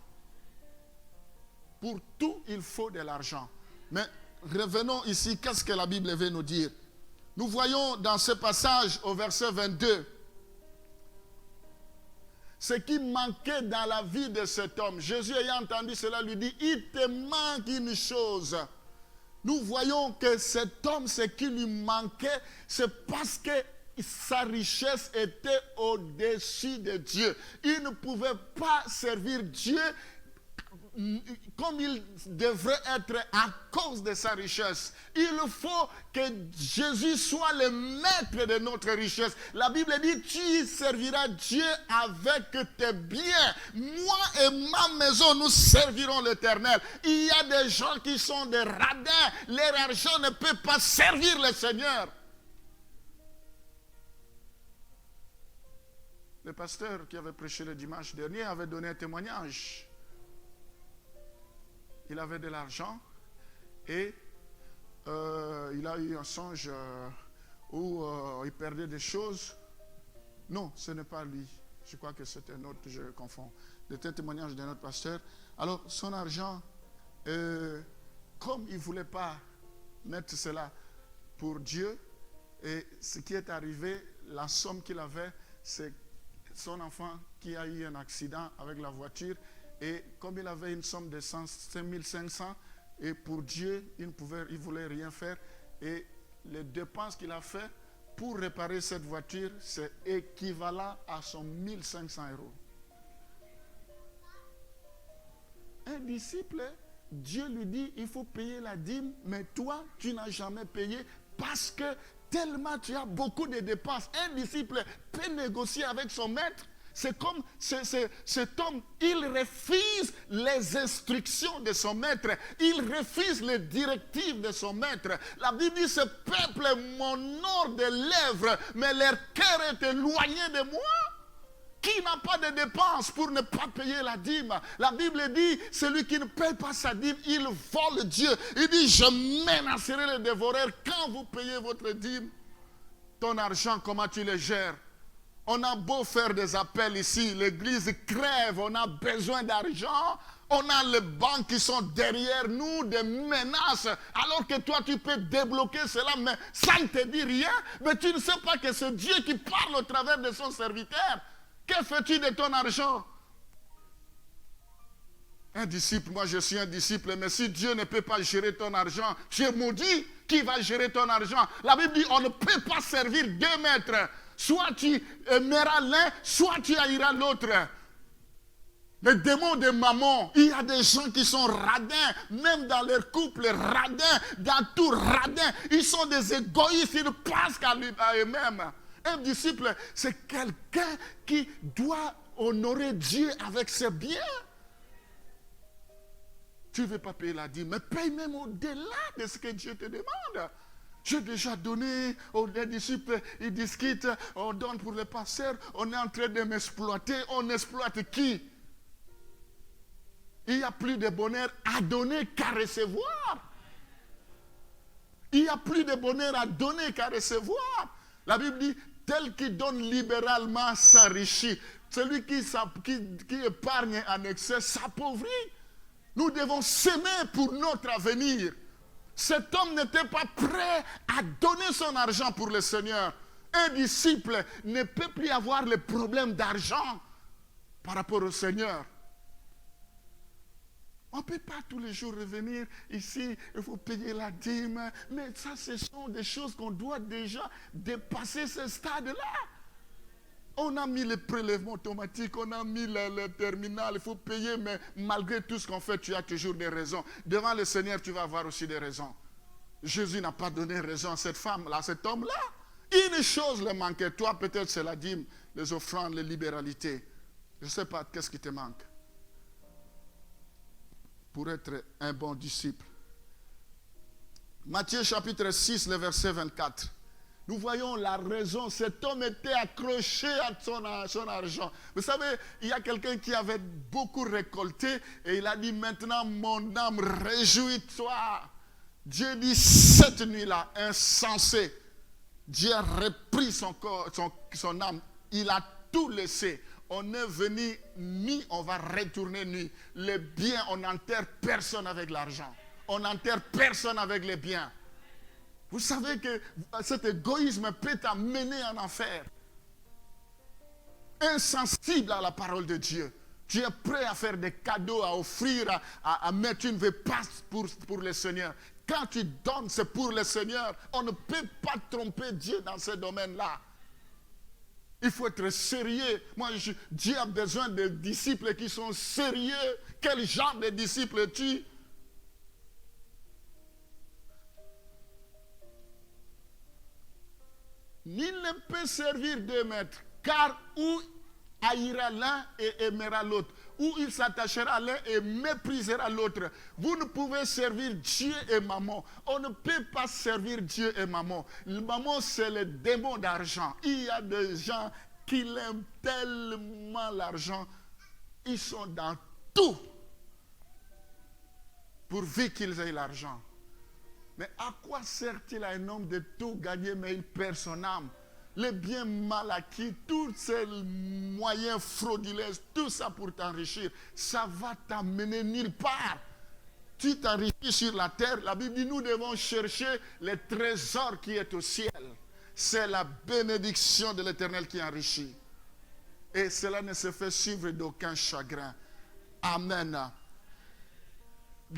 Pour tout, il faut de l'argent. Mais revenons ici, qu'est-ce que la Bible veut nous dire? Nous voyons dans ce passage au verset 22, ce qui manquait dans la vie de cet homme. Jésus ayant entendu cela lui dit, il te manque une chose. Nous voyons que cet homme, ce qui lui manquait, c'est parce que sa richesse était au-dessus de Dieu. Il ne pouvait pas servir Dieu comme il devrait être à cause de sa richesse. Il faut que Jésus soit le maître de notre richesse. La Bible dit, tu serviras Dieu avec tes biens. Moi et ma maison, nous servirons l'Éternel. Il y a des gens qui sont des radins. Leur argent ne peut pas servir le Seigneur. Le pasteur qui avait prêché le dimanche dernier avait donné un témoignage. Il avait de l'argent et il a eu un songe où il perdait des choses. Non, ce n'est pas lui. Je crois que c'est un autre, je confonds. C'était un témoignage d'un autre pasteur. Alors, son argent, comme il ne voulait pas mettre cela pour Dieu, et ce qui est arrivé, la somme qu'il avait, c'est son enfant qui a eu un accident avec la voiture. Et comme il avait une somme de 5500, et pour Dieu, il ne voulait rien faire. Et les dépenses qu'il a fait pour réparer cette voiture, c'est équivalent à son 1500 €. Un disciple, Dieu lui dit, il faut payer la dîme, mais toi, tu n'as jamais payé parce que tellement tu as beaucoup de dépenses. Un disciple peut négocier avec son maître. C'est comme cet homme, il refuse les instructions de son maître. Il refuse les directives de son maître. La Bible dit, ce peuple m'honore des lèvres, mais leur cœur est éloigné de moi. Qui n'a pas de dépenses pour ne pas payer la dîme? La Bible dit, celui qui ne paye pas sa dîme, il vole Dieu. Il dit, je menacerai les dévoreurs quand vous payez votre dîme. Ton argent, comment tu le gères? On a beau faire des appels ici, l'église crève, on a besoin d'argent. On a les banques qui sont derrière nous, des menaces. Alors que toi, tu peux débloquer cela, mais ça ne te dit rien. Mais tu ne sais pas que c'est Dieu qui parle au travers de son serviteur. Que fais-tu de ton argent? Un disciple, moi je suis un disciple, mais si Dieu ne peut pas gérer ton argent, tu es maudit. Qui va gérer ton argent? La Bible dit, on ne peut pas servir deux maîtres. Soit tu aimeras l'un, soit tu haïras l'autre. Les démons de maman, il y a des gens qui sont radins, même dans leur couple, radins, dans tout radins. Ils sont des égoïstes, ils ne pensent qu'à eux-mêmes. Un disciple, c'est quelqu'un qui doit honorer Dieu avec ses biens. Tu ne veux pas payer la dîme, mais paye même au-delà de ce que Dieu te demande. J'ai déjà donné aux disciples, ils discutent, on donne pour les pasteurs, on est en train de m'exploiter, on exploite qui? Il n'y a plus de bonheur à donner qu'à recevoir. Il n'y a plus de bonheur à donner qu'à recevoir. La Bible dit, tel qui donne libéralement s'enrichit. Celui qui épargne en excès s'appauvrit. Nous devons s'aimer pour notre avenir. Cet homme n'était pas prêt à donner son argent pour le Seigneur. Un disciple ne peut plus avoir le problème d'argent par rapport au Seigneur. On ne peut pas tous les jours revenir ici, il faut payer la dîme. Mais ça, ce sont des choses qu'on doit déjà dépasser ce stade-là. On a mis le prélèvement automatique, on a mis le terminal, il faut payer, mais malgré tout ce qu'on fait, tu as toujours des raisons. Devant le Seigneur, tu vas avoir aussi des raisons. Jésus n'a pas donné raison à cette femme-là, à cet homme-là. Une chose le manquait. Toi, peut-être, c'est la dîme, les offrandes, les libéralités. Je ne sais pas, qu'est-ce qui te manque pour être un bon disciple. Matthieu chapitre 6, le verset 24. Nous voyons la raison. Cet homme était accroché à son argent. Vous savez, il y a quelqu'un qui avait beaucoup récolté et il a dit, maintenant mon âme, réjouis-toi. Dieu dit, cette nuit-là, insensé, Dieu a repris son âme. Il a tout laissé. On est venu nuit, on va retourner nuit. Les biens, on n'enterre personne avec l'argent. On n'enterre personne avec les biens. Vous savez que cet égoïsme peut t'amener en enfer. Insensible à la parole de Dieu. Tu es prêt à faire des cadeaux, à offrir, mais tu ne veux pas pour le Seigneur. Quand tu donnes, c'est pour le Seigneur. On ne peut pas tromper Dieu dans ce domaine-là. Il faut être sérieux. Dieu a besoin de disciples qui sont sérieux. Quel genre de disciples es-tu? Nul ne peut servir deux maîtres, car ou haïra l'un et aimera l'autre, ou il s'attachera à l'un et méprisera l'autre. Vous ne pouvez servir Dieu et maman. On ne peut pas servir Dieu et maman. Le maman, c'est le démon d'argent. Il y a des gens qui aiment tellement l'argent. Ils sont dans tout pourvu qu'ils aient l'argent. Mais à quoi sert-il à un homme de tout gagner, mais il perd son âme? Les biens mal acquis, tous ces moyens frauduleux, tout ça pour t'enrichir, ça va t'amener nulle part. Tu t'enrichis sur la terre. La Bible dit, nous devons chercher le trésor qui est au ciel. C'est la bénédiction de l'Éternel qui enrichit. Et cela ne se fait suivre d'aucun chagrin. Amen.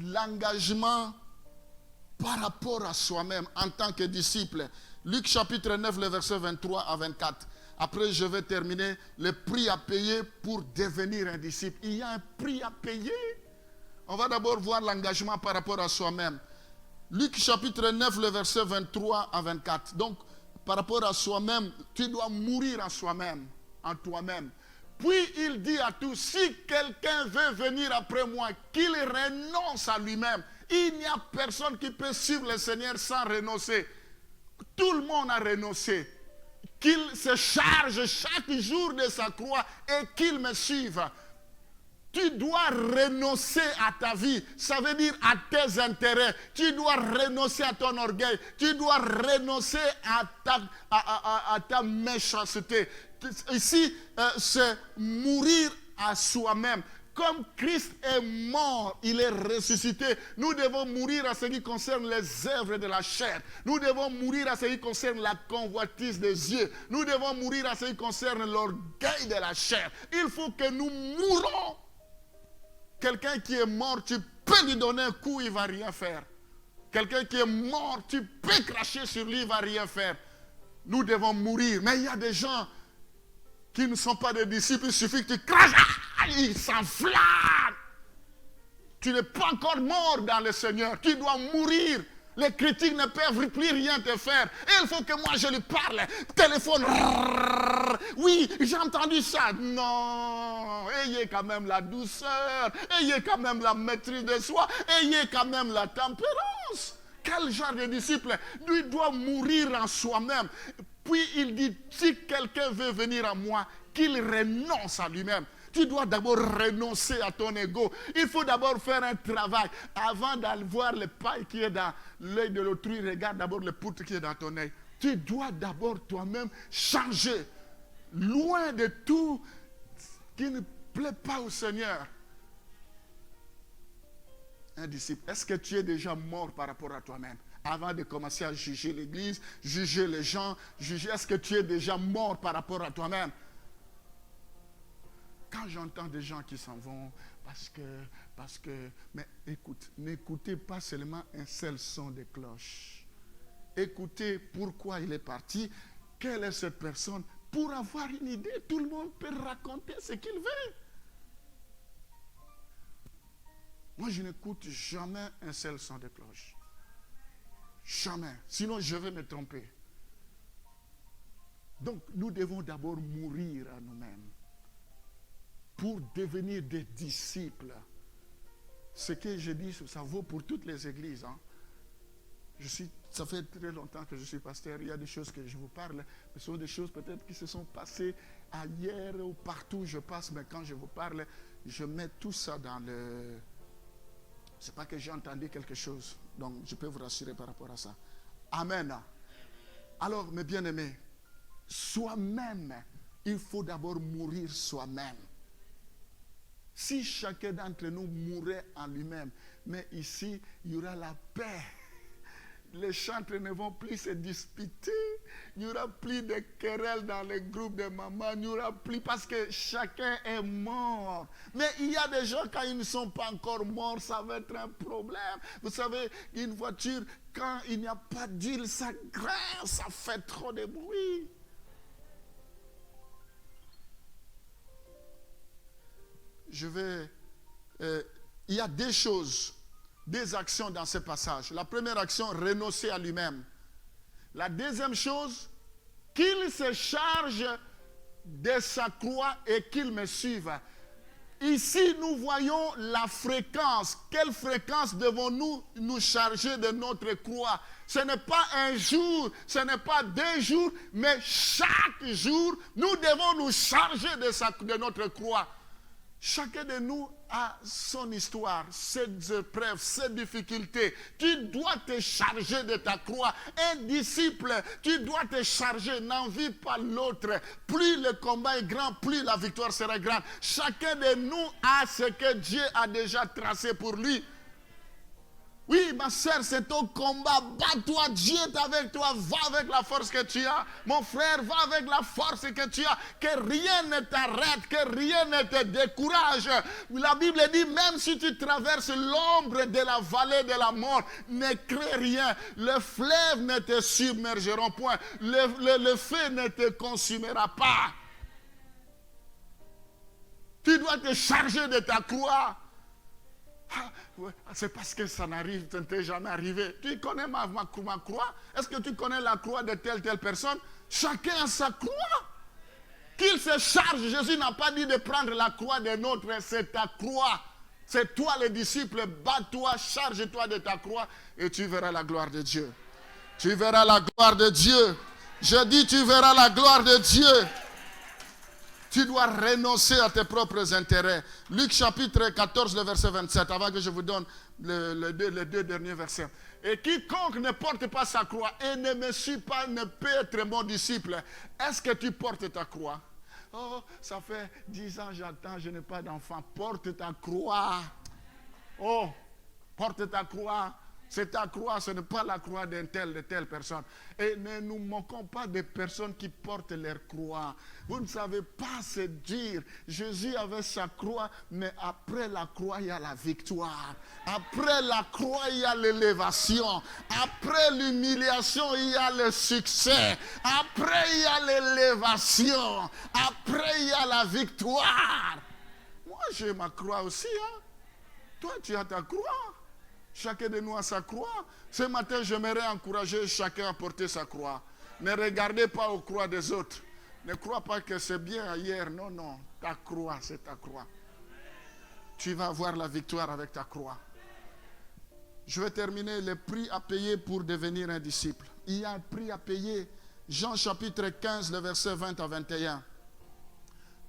L'engagement par rapport à soi-même en tant que disciple. Luc chapitre 9, le verset 23 à 24. Après, je vais terminer. Le prix à payer pour devenir un disciple. Il y a un prix à payer. On va d'abord voir l'engagement par rapport à soi-même. Luc chapitre 9, le verset 23 à 24. Donc, par rapport à soi-même, tu dois mourir en soi-même, en toi-même. Puis il dit à tous, si quelqu'un veut venir après moi, qu'il renonce à lui-même. Il n'y a personne qui peut suivre le Seigneur sans renoncer. Tout le monde a renoncé. Qu'il se charge chaque jour de sa croix et qu'il me suive. Tu dois renoncer à ta vie. Ça veut dire à tes intérêts. Tu dois renoncer à ton orgueil. Tu dois renoncer à ta méchanceté. Ici, c'est mourir à soi-même. Comme Christ est mort, il est ressuscité. Nous devons mourir à ce qui concerne les œuvres de la chair. Nous devons mourir à ce qui concerne la convoitise des yeux. Nous devons mourir à ce qui concerne l'orgueil de la chair. Il faut que nous mourons. Quelqu'un qui est mort, tu peux lui donner un coup, il ne va rien faire. Quelqu'un qui est mort, tu peux cracher sur lui, il ne va rien faire. Nous devons mourir. Mais il y a des gens qui ne sont pas des disciples, il suffit que tu craches, ils s'enflamment. Tu n'es pas encore mort dans le Seigneur. Tu dois mourir. Les critiques ne peuvent plus rien te faire. Et il faut que moi je lui parle. Téléphone. Oui, j'ai entendu ça. Non. Ayez quand même la douceur. Ayez quand même la maîtrise de soi. Ayez quand même la tempérance. Quel genre de disciple? Lui doit mourir en soi-même. Puis il dit, si quelqu'un veut venir à moi, qu'il renonce à lui-même. Tu dois d'abord renoncer à ton ego. Il faut d'abord faire un travail. Avant d'aller voir le paille qui est dans l'œil de l'autrui, regarde d'abord le poutre qui est dans ton œil. Tu dois d'abord toi-même changer. Loin de tout qui ne plaît pas au Seigneur. Un disciple, est-ce que tu es déjà mort par rapport à toi-même? Avant de commencer à juger l'église, juger les gens, juger, est-ce que tu es déjà mort par rapport à toi-même? Quand j'entends des gens qui s'en vont, parce que, mais écoute, n'écoutez pas seulement un seul son de cloche. Écoutez pourquoi il est parti, quelle est cette personne, pour avoir une idée, tout le monde peut raconter ce qu'il veut. Moi, je n'écoute jamais un seul son de cloche. Jamais. Sinon, je vais me tromper. Donc, nous devons d'abord mourir à nous-mêmes pour devenir des disciples. Ce que je dis, ça vaut pour toutes les églises. Ça fait très longtemps que je suis pasteur. Il y a des choses que je vous parle, mais ce sont des choses peut-être qui se sont passées ailleurs ou partout où je passe. Mais quand je vous parle, je mets tout ça dans le... C'est pas que j'ai entendu quelque chose. Donc, je peux vous rassurer par rapport à ça. Amen. Alors, mes bien-aimés, soi-même, il faut d'abord mourir soi-même. Si chacun d'entre nous mourait en lui-même, mais ici, il y aura la paix. Les chantres ne vont plus se disputer. Il n'y aura plus de querelles dans les groupes de mamans. Il n'y aura plus parce que chacun est mort. Mais il y a des gens, quand ils ne sont pas encore morts, ça va être un problème. Vous savez, une voiture, quand il n'y a pas d'huile, ça grince, ça fait trop de bruit. Il y a des choses, des actions dans ce passage. La première action, renoncer à lui-même. La deuxième chose, qu'il se charge de sa croix et qu'il me suive. Ici, nous voyons la fréquence. Quelle fréquence devons-nous nous charger de notre croix? Ce n'est pas un jour, ce n'est pas 2 jours, mais chaque jour, nous devons nous charger de notre croix. Chacun de nous a son histoire, ses épreuves, ses difficultés. Tu dois te charger de ta croix. Un disciple, tu dois te charger, n'envie pas l'autre. Plus le combat est grand, plus la victoire sera grande. Chacun de nous a ce que Dieu a déjà tracé pour lui. Oui, ma soeur, c'est ton combat. Bats-toi, Dieu est avec toi. Va avec la force que tu as. Mon frère, va avec la force que tu as. Que rien ne t'arrête, que rien ne te décourage. La Bible dit, même si tu traverses l'ombre de la vallée de la mort, ne crains rien. Le fleuve ne te submergera point. Le feu ne te consumera pas. Tu dois te charger de ta croix. Ah, ouais, c'est parce que ça n'arrive, ça ne t'est jamais arrivé. Tu connais ma croix? Est-ce que tu connais la croix de telle personne? Chacun a sa croix. Qu'il se charge. Jésus n'a pas dit de prendre la croix de l'autre, c'est ta croix. C'est toi le disciple, bats-toi, charge-toi de ta croix et tu verras la gloire de Dieu. Tu verras la gloire de Dieu. Je dis, tu verras la gloire de Dieu. Tu dois renoncer à tes propres intérêts. Luc chapitre 14, le verset 27, avant que je vous donne les deux derniers versets. Et quiconque ne porte pas sa croix et ne me suit pas ne peut être mon disciple. Est-ce que tu portes ta croix? Oh, ça fait 10 ans j'attends, je n'ai pas d'enfant. Porte ta croix. Oh, porte ta croix. C'est ta croix, ce n'est pas la croix de telle personne. Et ne nous moquons pas des personnes qui portent leur croix. Vous ne savez pas se dire, Jésus avait sa croix, mais après la croix, il y a la victoire. Après la croix, il y a l'élévation. Après l'humiliation, il y a le succès. Après, il y a l'élévation. Après, il y a la victoire. Moi, j'ai ma croix aussi. Hein? Toi, tu as ta croix. Chacun de nous a sa croix. Ce matin, j'aimerais encourager chacun à porter sa croix. Ne regardez pas aux croix des autres. Ne crois pas que c'est bien ailleurs. Non, non. Ta croix, c'est ta croix. Tu vas avoir la victoire avec ta croix. Je vais terminer. Le prix à payer pour devenir un disciple. Il y a un prix à payer. Jean chapitre 15, le verset 20 à 21.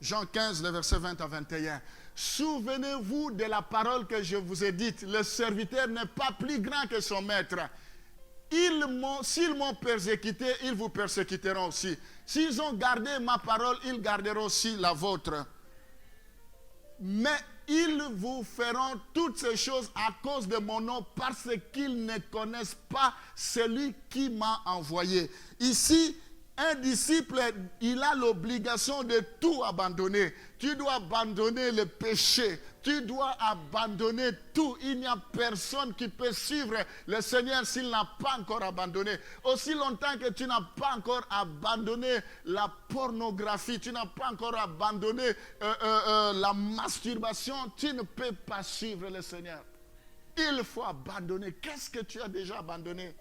Jean 15, le verset 20 à 21. Souvenez-vous de la parole que je vous ai dite. Le serviteur n'est pas plus grand que son maître. S'ils m'ont persécuté, ils vous persécuteront aussi. S'ils ont gardé ma parole, ils garderont aussi la vôtre. Mais ils vous feront toutes ces choses à cause de mon nom parce qu'ils ne connaissent pas celui qui m'a envoyé. Ici, un disciple, il a l'obligation de tout abandonner. Tu dois abandonner le péché. Tu dois abandonner tout. Il n'y a personne qui peut suivre le Seigneur s'il n'a pas encore abandonné. Aussi longtemps que tu n'as pas encore abandonné la pornographie, tu n'as pas encore abandonné la masturbation, tu ne peux pas suivre le Seigneur. Il faut abandonner. Qu'est-ce que tu as déjà abandonné?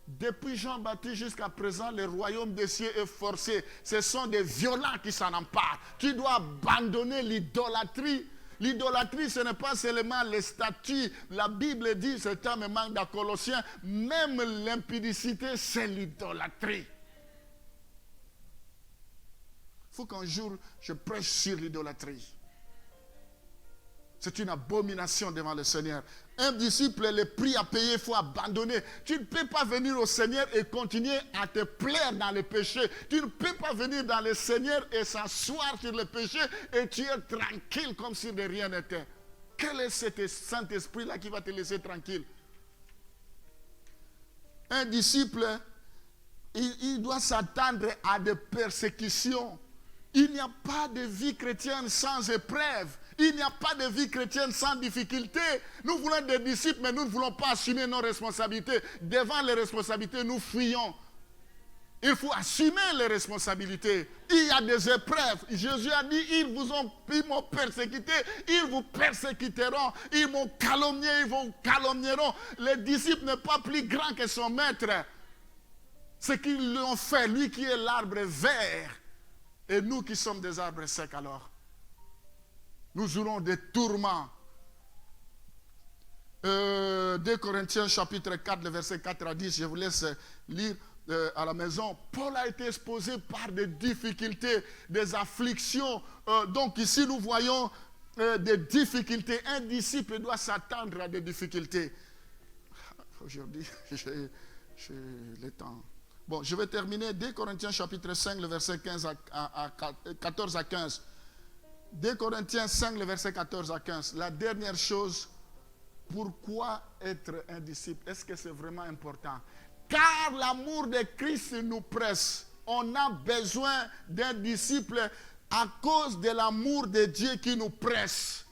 Depuis Jean-Baptiste jusqu'à présent, le royaume des cieux est forcé. Ce sont des violents qui s'en emparent. Tu dois abandonner l'idolâtrie. L'idolâtrie, ce n'est pas seulement les statues. La Bible dit, c'est un manque dans Colossiens, même l'impudicité, c'est l'idolâtrie. Il faut qu'un jour, je prêche sur l'idolâtrie. C'est une abomination devant le Seigneur. Un disciple, les prix à payer, il faut abandonner. Tu ne peux pas venir au Seigneur et continuer à te plaire dans le péché. Tu ne peux pas venir dans le Seigneur et s'asseoir sur le péché et tu es tranquille comme si de rien n'était. Quel est cet Saint-Esprit-là qui va te laisser tranquille? Un disciple, il doit s'attendre à des persécutions. Il n'y a pas de vie chrétienne sans épreuve. Il n'y a pas de vie chrétienne sans difficulté. Nous voulons des disciples, mais nous ne voulons pas assumer nos responsabilités. Devant les responsabilités, nous fuyons. Il faut assumer les responsabilités. Il y a des épreuves. Jésus a dit, ils m'ont persécuté, ils vous persécuteront. Ils m'ont calomnié, ils vous calomnieront. Le disciple n'est pas plus grand que son maître. Ce qu'ils lui ont fait, lui qui est l'arbre vert, et nous qui sommes des arbres secs alors. Nous aurons des tourments. 2 Corinthiens chapitre 4, le verset 4 à 10, je vous laisse lire à la maison. Paul a été exposé par des difficultés, des afflictions. Donc ici nous voyons des difficultés. Un disciple doit s'attendre à des difficultés. Aujourd'hui, j'ai le temps. Bon, je vais terminer 2 Corinthiens chapitre 5, le verset 14 à 15. 2 Corinthiens 5, le verset 14 à 15. La dernière chose, pourquoi être un disciple? Est-ce que c'est vraiment important? Car l'amour de Christ nous presse. On a besoin d'un disciple à cause de l'amour de Dieu qui nous presse.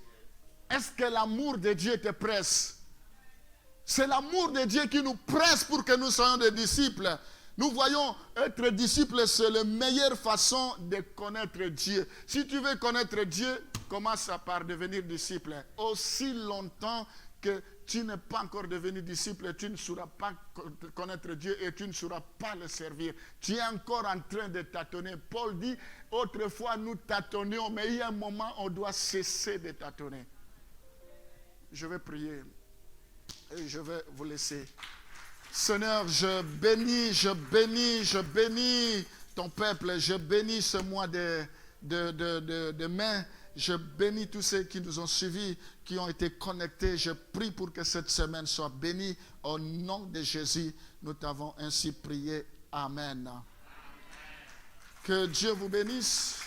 Est-ce que l'amour de Dieu te presse? C'est l'amour de Dieu qui nous presse pour que nous soyons des disciples. Nous voyons être disciple, c'est la meilleure façon de connaître Dieu. Si tu veux connaître Dieu, commence par devenir disciple. Aussi longtemps que tu n'es pas encore devenu disciple, tu ne sauras pas connaître Dieu et tu ne sauras pas le servir. Tu es encore en train de tâtonner. Paul dit, autrefois nous tâtonnions, mais il y a un moment où on doit cesser de tâtonner. Je vais prier et je vais vous laisser. Seigneur, je bénis ton peuple, je bénis ce mois de mai, je bénis tous ceux qui nous ont suivis, qui ont été connectés. Je prie pour que cette semaine soit bénie. Au nom de Jésus, nous t'avons ainsi prié. Amen. Que Dieu vous bénisse.